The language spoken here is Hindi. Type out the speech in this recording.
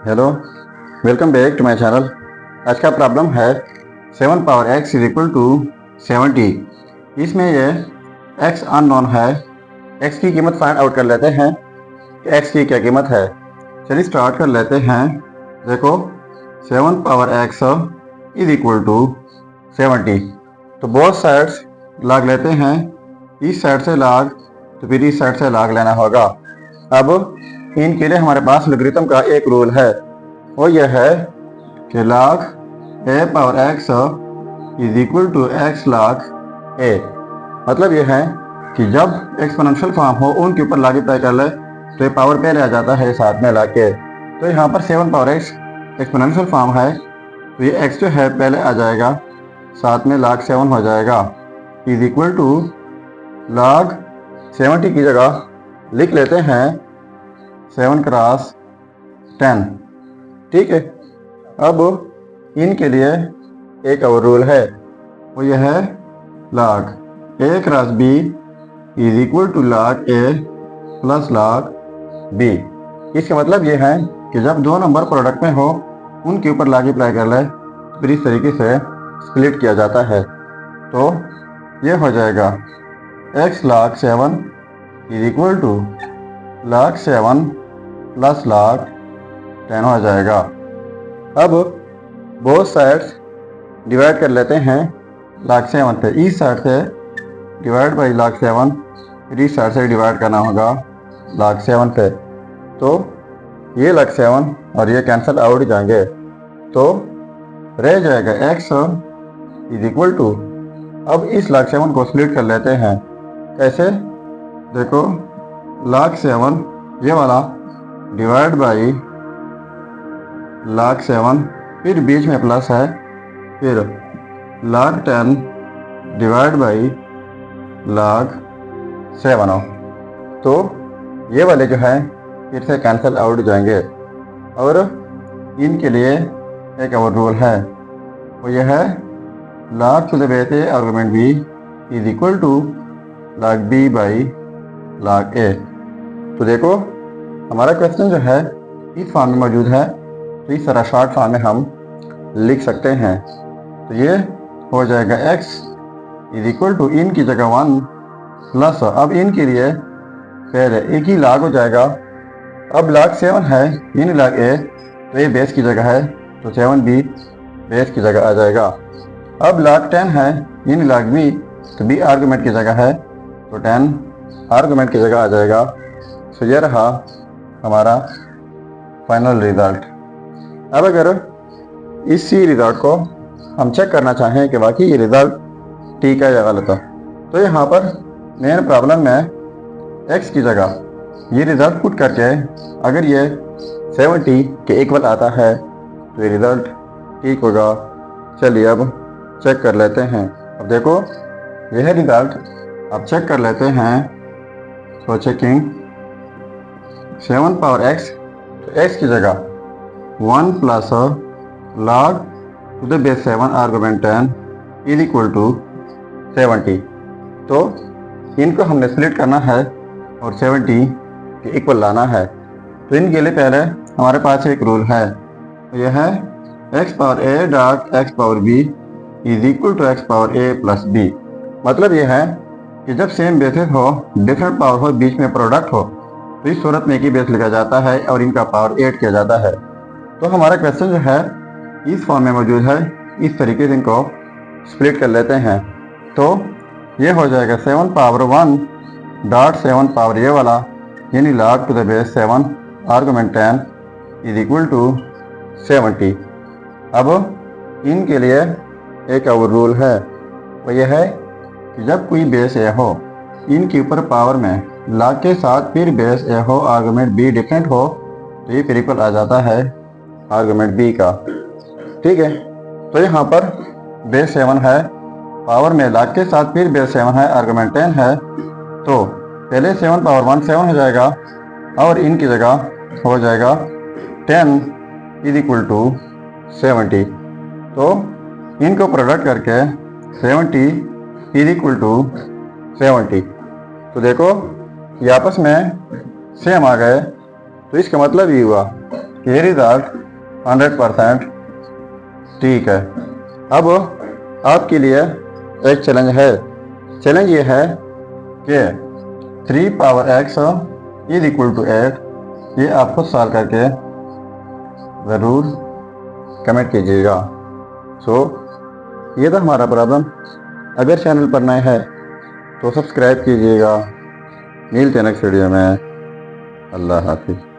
Hello, welcome back to my channel. आज का प्रॉब्लम है 7 power x is equal to 70। इसमें ये x अननोन है। x की कीमत फाइंड आउट कर लेते हैं कि x की क्या कीमत है। चलिए स्टार्ट कर लेते हैं। देखो 7 power x is equal to 70। तो बोथ साइड्स लॉग लेते हैं। इस साइड से लॉग तो फिर इस साइड से लॉग लेना होगा। अब इनके लिए हमारे पास लोगरिथम का एक रूल है, वो यह है कि log a power x is equal to x log a। मतलब यह है कि जब एक्सपोनेंशियल फॉर्म हो उनके ऊपर लॉग अप्लाई कर ले तो ये पावर पहले आ जाता है साथ में लॉग के। तो यहाँ पर 7 पावर x एक्सपोनेंशियल फॉर्म है तो ये x जो है पहले आ जाएगा, साथ में log 7 हो जाएगा। इज इक्वल टू log 70 की जगह लिख लेते हैं 7 क्रॉस 10। ठीक है। अब इनके लिए एक और रूल है, वो यह है log a cross b is equal to log a plus log b। इसका मतलब ये है कि जब दो नंबर प्रोडक्ट में हो उनके ऊपर log अप्लाई कर ले तो फिर इस तरीके से स्प्लिट किया जाता है। तो ये हो जाएगा x log 7 is equal to log 7 plus log 10 हो जाएगा। अब बोथ साइड्स डिवाइड कर लेते हैं log 7 से। इस साइड से डिवाइड बाई log 7, फिर इस साइड से डिवाइड करना होगा log 7 से। तो ये log 7 और ये कैंसिल आउट जाएंगे तो रह जाएगा x इज इक्वल टू। अब इस log 7 को स्प्लिट कर लेते हैं। कैसे? देखो log 7 ये वाला डिवाइड बाई log 7, फिर बीच में प्लस है, फिर log 10 डिवाइड बाई log 7 हो। तो ये वाले जो है फिर से कैंसिल आउट जाएंगे। और इनके लिए एक और रूल है, वो यह है log to the base a argument b is equal to log b by log a। तो देखो हमारा क्वेश्चन जो है इस फॉर्म में मौजूद है, तो इस तरह शॉर्ट फॉर्म में हम लिख सकते हैं। तो ये हो जाएगा x इज इक्वल टू इन की जगह 1 प्लस, अब इन के लिए पहले एक ही log हो जाएगा। अब log 7 है इन log a, तो ये बेस की जगह है तो 7b बेस की जगह आ जाएगा। अब log 10 है इन log b, तो b आर्गुमेंट की जगह है तो 10 आर्गुमेंट की जगह आ जाएगा। तो ये रहा हमारा फाइनल रिजल्ट। अब अगर इसी रिजल्ट को हम चेक करना चाहें कि वाकई ये रिजल्ट ठीक है या गलत है, तो यहाँ पर मेन प्रॉब्लम में x की जगह ये रिजल्ट पुट करके अगर ये 70 के इक्वल आता है तो ये रिजल्ट ठीक होगा। चलिए अब चेक कर लेते हैं। अब देखो यह रिजल्ट अब चेक कर लेते हैं। तो चेकिंग 7 पावर x, तो x की जगह 1 plus log to the base 7 argument 10 is equal to 70। तो इनको हमने स्प्लिट करना है और 70 के इक्वल लाना है। तो इनके लिए पहले हमारे पास एक रूल है, तो यह है x power a dot x power b is equal to x power a plus b। मतलब यह है कि जब सेम बेसिस हो, डिफरेंट पावर हो, बीच में प्रोडक्ट हो, तो इस सूरत में एक ही बेस लिखा जाता है और इनका पावर 8 किया जाता है। तो हमारा क्वेश्चन जो है इस फॉर्म में मौजूद है। इस तरीके से इनको स्प्लिट कर लेते हैं। तो ये हो जाएगा 7 पावर 1 डॉट 7 पावर ये वाला यानी log to the base 7 argument 10 is equal to 70। अब इनके लिए एक और रूल है, वो यह है कि जब कोई बेस ए हो, इनके ऊपर पावर में log के साथ फिर बेस ए हो, आर्गुमेंट b डिफरेंट हो, तो ये फिर इक्वल आ जाता है आर्गुमेंट b का। ठीक है। तो यहाँ पर बेस 7 है, पावर में log के साथ फिर बेस 7 है, आर्गुमेंट 10 है, तो पहले 7 पावर 1 7 हो जाएगा और इनकी जगह हो जाएगा 10 इज इक्वल टू 70। तो इनको प्रोडक्ट करके 70 इज इक्वल टू 70। तो देखो ये आपस में सेम आ गए, तो इसका मतलब ये हुआ ये रिजल्ट 100% ठीक है। अब आपके लिए एक चैलेंज है। चैलेंज ये है कि 3 power x is equal to 8। ये आप खुद सॉल्व करके ज़रूर कमेंट कीजिएगा। ये था हमारा प्रॉब्लम। अगर चैनल पर नए हैं तो सब्सक्राइब कीजिएगा। मिलते हैं नेक्स्ट वीडियो में। अल्लाह हाफिज़।